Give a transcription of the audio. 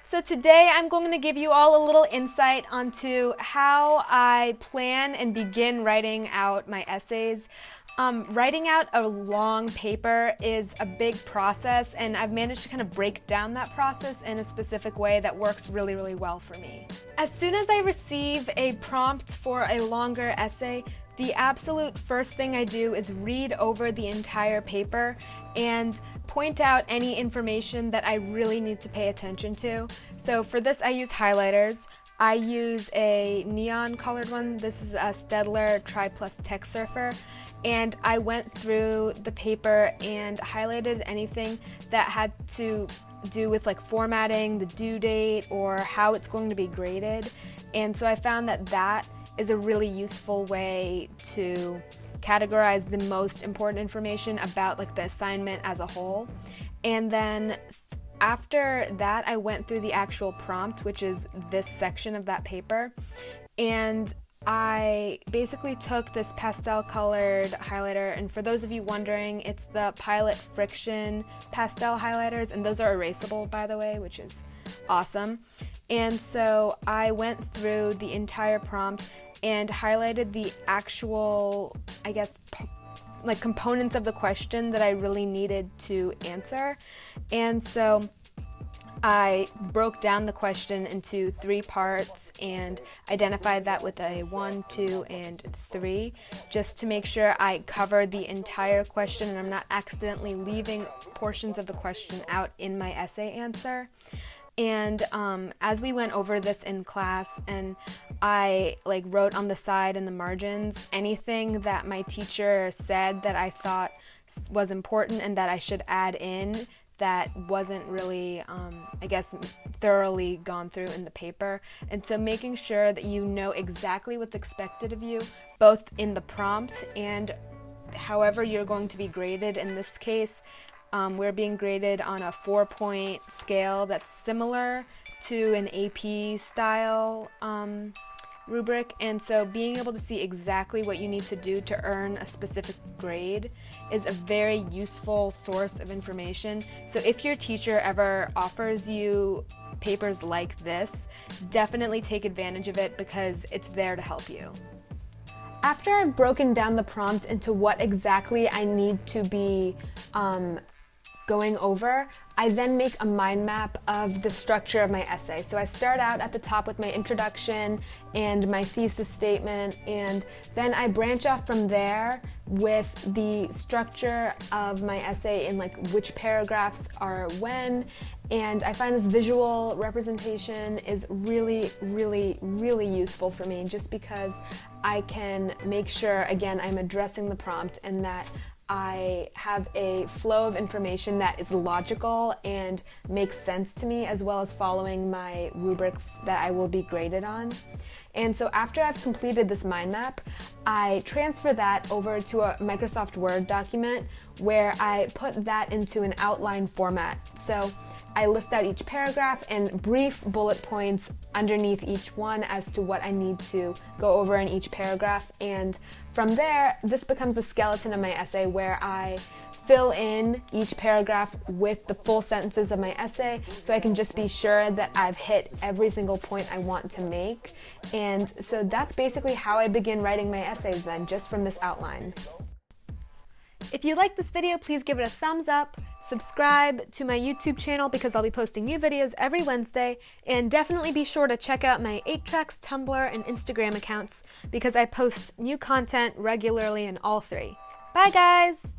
So today I'm going to give you all a little insight onto how I plan and begin writing out my essays. Writing out a long paper is a big process, and I've managed to kind of break down that process in a specific way that works really, really well for me. As soon as I receive a prompt for a longer essay, the absolute first thing I do is read over the entire paper and point out any information that I really need to pay attention to. So for this, I use highlighters. I use a neon colored one. This is a Staedtler Tri Plus Tech Surfer. And I went through the paper and highlighted anything that had to do with like formatting, the due date, or how it's going to be graded. And so I found that that is a really useful way to categorize the most important information about like the assignment as a whole. And then after that, I went through the actual prompt, which is this section of that paper, and I basically took this pastel colored highlighter, and for those of you wondering, it's the Pilot Friction pastel highlighters, and those are erasable, by the way, which is awesome. And so I went through the entire prompt and highlighted the actual, I guess, like components of the question that I really needed to answer. And so I broke down the question into 3 parts and identified that with a 1, 2, and 3, just to make sure I covered the entire question and I'm not accidentally leaving portions of the question out in my essay answer. And as we went over this in class, and I wrote on the side and the margins anything that my teacher said that I thought was important and that I should add in that wasn't really, thoroughly gone through in the paper. And so making sure that you know exactly what's expected of you, both in the prompt and however you're going to be graded. In this case, we're being graded on a 4-point scale that's similar to an AP style rubric, and so being able to see exactly what you need to do to earn a specific grade is a very useful source of information. So if your teacher ever offers you papers like this, definitely take advantage of it because it's there to help you. After I've broken down the prompt into what exactly I need to be going over, I then make a mind map of the structure of my essay. So I start out at the top with my introduction and my thesis statement, and then I branch off from there with the structure of my essay in which paragraphs are when. And I find this visual representation is really, really, really useful for me, just because I can make sure, again, I'm addressing the prompt and that I have a flow of information that is logical and makes sense to me, as well as following my rubric that I will be graded on. And so after I've completed this mind map, I transfer that over to a Microsoft Word document where I put that into an outline format. So I list out each paragraph and brief bullet points underneath each one as to what I need to go over in each paragraph. And from there, this becomes the skeleton of my essay, where I fill in each paragraph with the full sentences of my essay, so I can just be sure that I've hit every single point I want to make. And so that's basically how I begin writing my essays then, just from this outline. If you like this video, please give it a thumbs up, subscribe to my YouTube channel because I'll be posting new videos every Wednesday, and definitely be sure to check out my 8tracks, Tumblr, and Instagram accounts because I post new content regularly in all 3. Bye guys!